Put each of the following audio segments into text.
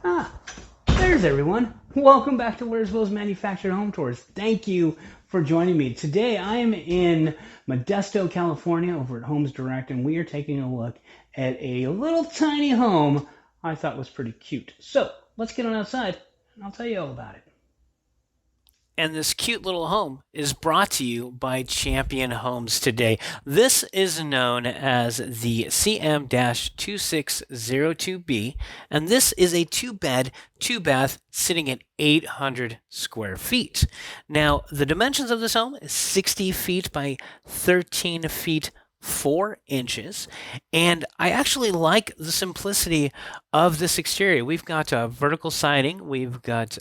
Ah, there's everyone. Welcome back to Where'sville's Manufactured Home Tours. Thank you for joining me. Today I am in Modesto, California over at Homes Direct, and we are taking a look at a little tiny home I thought was pretty cute. So let's get on outside and I'll tell you all about it. And this cute little home is brought to you by Champion Homes today. This is known as the CM-2602B, and this is a two-bed, two-bath sitting at 800 square feet. Now, the dimensions of this home is 60 feet by 13 feet 4 inches, and I actually like the simplicity of this exterior. We've got vertical siding, we've got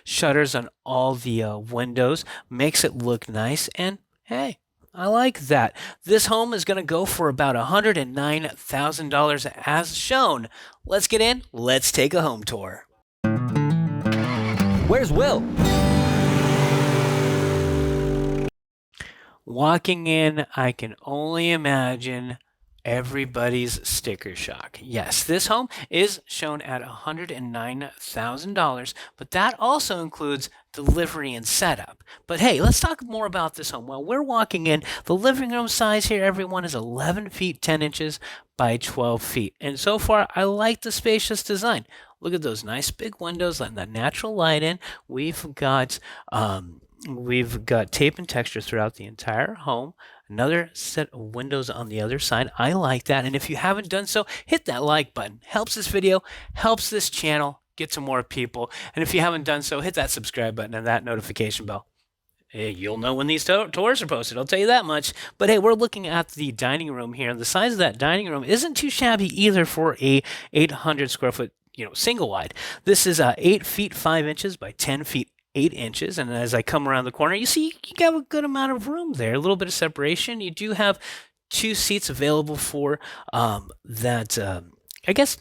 shutters on all the windows, makes it look nice, and hey, I like that. This home is going to go for about $109,000 as shown. Let's get in, let's take a home tour. Where's Will? Walking in, I can only imagine everybody's sticker shock. Yes, this home is shown at $109,000, but that also includes delivery and setup. But hey, let's talk more about this home. Well, we're walking in. The living room size here, everyone, is 11 feet 10 inches by 12 feet. And so far, I like the spacious design. Look at those nice big windows, letting that natural light in. We've got tape and texture throughout the entire home. Another set of windows on the other side. I like that. And if you haven't done so, hit that like button. Helps this video, helps this channel get to more people. And if you haven't done so, hit that subscribe button and that notification bell. Hey, you'll know when these tours are posted, I'll tell you that much. But hey, we're looking at the dining room here. And the size of that dining room isn't too shabby either for a 800 square foot single wide. This is 8 feet 5 inches by 10 feet 8 inches, and as I come around the corner, you see you have a good amount of room there, a little bit of separation. You do have two seats available for that, I guess,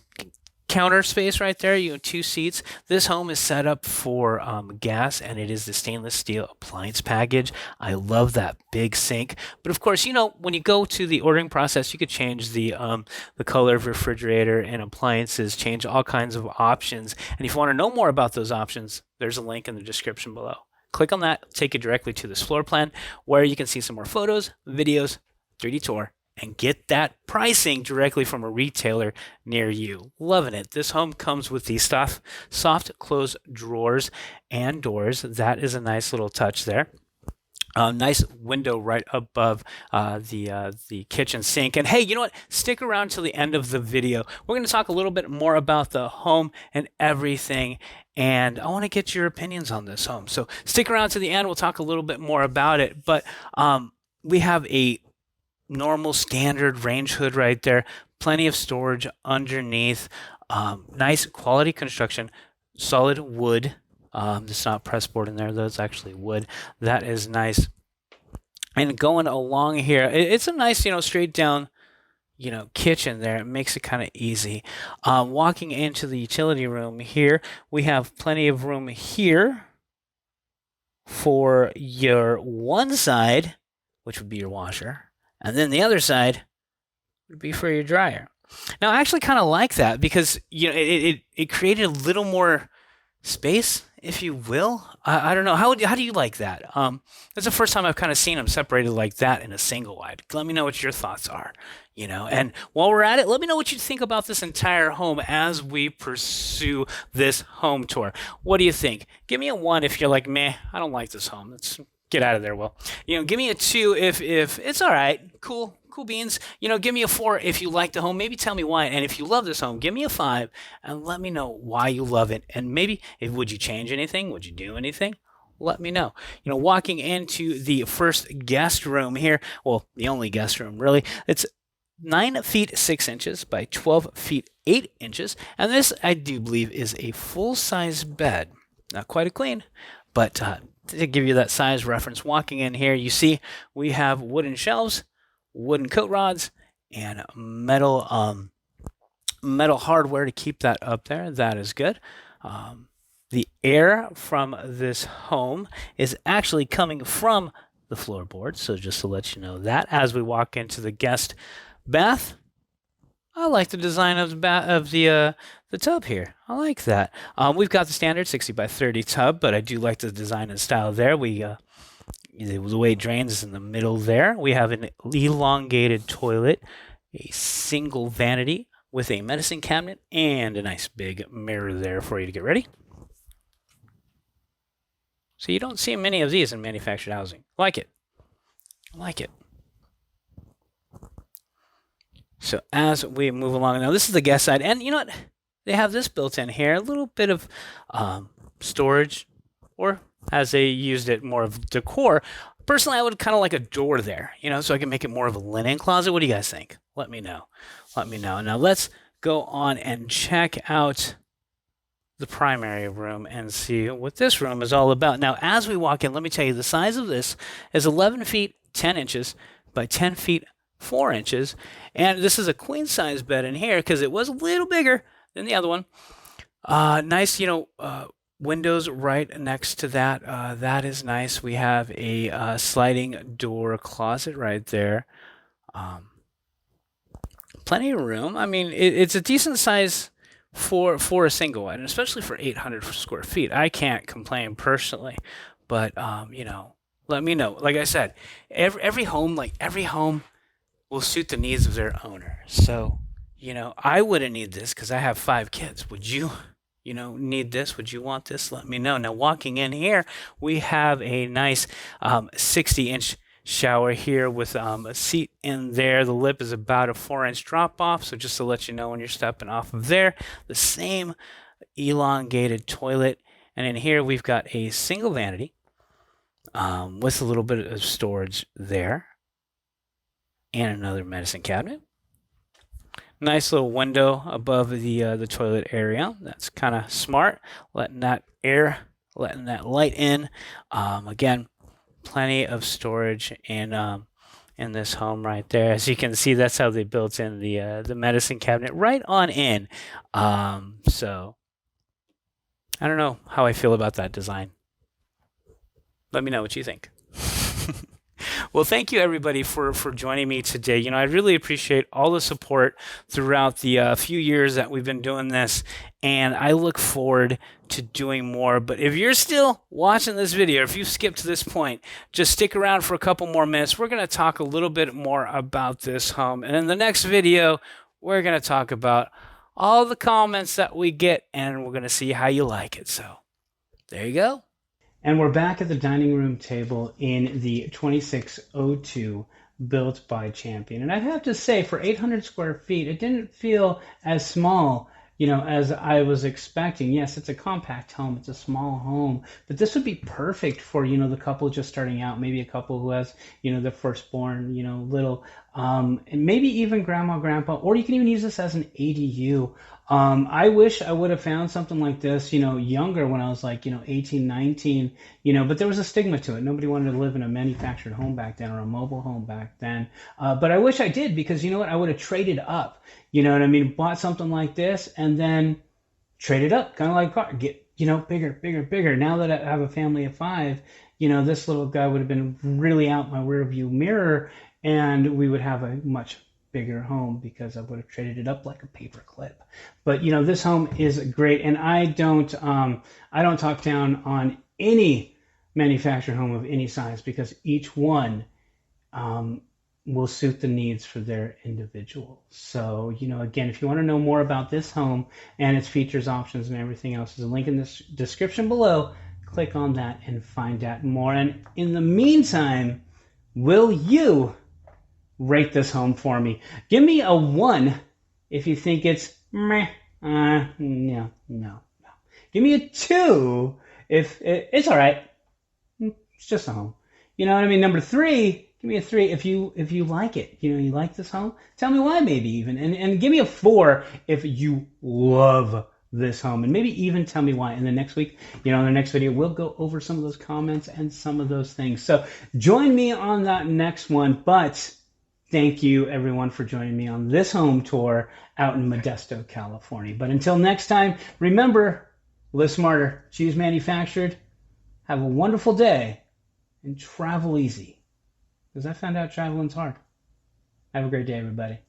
counter space right there. You have two seats. This home is set up for gas, and it is the stainless steel appliance package. I love that big sink. But of course, when you go to the ordering process, you could change the color of refrigerator and appliances, change all kinds of options. And if you want to know more about those options, there's a link in the description below. Click on that, take you directly to this floor plan where you can see some more photos, videos, 3D tour, and get that pricing directly from a retailer near you. Loving it. This home comes with the soft close drawers and doors. That is a nice little touch there. Nice window right above the kitchen sink. And hey, you know what? Stick around till the end of the video. We're going to talk a little bit more about the home and everything. And I want to get your opinions on this home. So stick around to the end. We'll talk a little bit more about it. But we have a normal standard range hood right there, plenty of storage underneath, nice quality construction, solid wood. It's not pressboard in there though, it's actually wood. That is nice. And going along here, it's a nice, straight down, kitchen there. It makes it kind of easy. Walking into the utility room here, we have plenty of room here for your one side, which would be your washer. And then the other side would be for your dryer. Now, I actually kind of like that because it created a little more space, if you will. I don't know. How do you like that? That's the first time I've kind of seen them separated like that in a single wide. Let me know what your thoughts are. And while we're at it, let me know what you think about this entire home as we pursue this home tour. What do you think? Give me a 1 if you're like, meh, I don't like this home. Let's get out of there, Will. Give me a 2 if it's all right. Cool beans. Give me a 4 if you like the home. Maybe tell me why. And if you love this home, give me a 5 and let me know why you love it. And maybe would you change anything? Would you do anything? Let me know. Walking into the first guest room here, well, the only guest room really, it's 9 feet 6 inches by 12 feet 8 inches. And this, I do believe, is a full-size bed. Not quite a queen, but to give you that size reference, walking in here, you see we have wooden shelves, wooden coat rods, and metal hardware to keep that up there. That is good. The air from this home is actually coming from the floorboard, so just to let you know that as we walk into the guest bath, I like the design of the tub here. I like that. We've got the standard 60 by 30 tub, but I do like the design and style there. The way it drains is in the middle there. We have an elongated toilet, a single vanity with a medicine cabinet, and a nice big mirror there for you to get ready. So you don't see many of these in manufactured housing. Like it. I like it. So as we move along, now this is the guest side, and you know what? They have this built in here, a little bit of storage, or as they used it, more of decor. Personally, I would kind of like a door there, so I can make it more of a linen closet. What do you guys think? Let me know. Let me know. Now let's go on and check out the primary room and see what this room is all about. Now, as we walk in, let me tell you, the size of this is 11 feet 10 inches by 10 feet 4 inches. And this is a queen size bed in here because it was a little bigger than the other one. Nice, windows right next to that. That is nice. We have a sliding door closet right there. Plenty of room. I mean, it's a decent size for a single wide, and especially for 800 square feet. I can't complain personally, but let me know. Like I said, every home will suit the needs of their owner. So, I wouldn't need this because I have 5 kids. Would you, need this? Would you want this? Let me know. Now, walking in here, we have a nice 60-inch shower here with a seat in there. The lip is about a 4-inch drop off. So just to let you know when you're stepping off of there, the same elongated toilet. And in here, we've got a single vanity with a little bit of storage there. And another medicine cabinet. Nice little window above the toilet area. That's kind of smart, letting that light in. Again, plenty of storage in this home right there. As you can see, that's how they built in the medicine cabinet right on in. So I don't know how I feel about that design. Let me know what you think. Well, thank you everybody for joining me today. I really appreciate all the support throughout the few years that we've been doing this, and I look forward to doing more. But if you're still watching this video, if you skipped to this point, just stick around for a couple more minutes. We're going to talk a little bit more about this home, and in the next video, we're going to talk about all the comments that we get, and we're going to see how you like it. So there you go. And we're back at the dining room table in the 2602 built by Champion. And I have to say, for 800 square feet, it didn't feel as small, as I was expecting. Yes, it's a compact home. It's a small home. But this would be perfect for, the couple just starting out, maybe a couple who has, the firstborn, little, and maybe even grandma, grandpa, or you can even use this as an ADU. I wish I would have found something like this, younger when I was like, 18, 19, but there was a stigma to it. Nobody wanted to live in a manufactured home back then or a mobile home back then. But I wish I did because you know what? I would have traded up, bought something like this and then traded up, kind of like car, get, bigger, bigger, bigger. Now that I have a family of 5, this little guy would have been really out my rear view mirror and we would have a much bigger home because I would have traded it up like a paper clip. But this home is great, and I don't talk down on any manufactured home of any size because each one will suit the needs for their individual. So again, if you want to know more about this home and its features, options, and everything else, there's a link in the description below. Click on that and find out more. And in the meantime, will you rate this home for me? Give me a 1 if you think it's meh. No. Give me a 2 if it's all right. It's just a home. You know what I mean? Number 3, give me a 3 if you like it. You like this home. Tell me why, maybe even, and give me a 4 if you love this home, and maybe even tell me why. And the next week, in the next video, we'll go over some of those comments and some of those things. So join me on that next one. But thank you, everyone, for joining me on this home tour out in Modesto, California. But until next time, remember, live smarter, choose manufactured, have a wonderful day, and travel easy. Because I found out traveling's hard. Have a great day, everybody.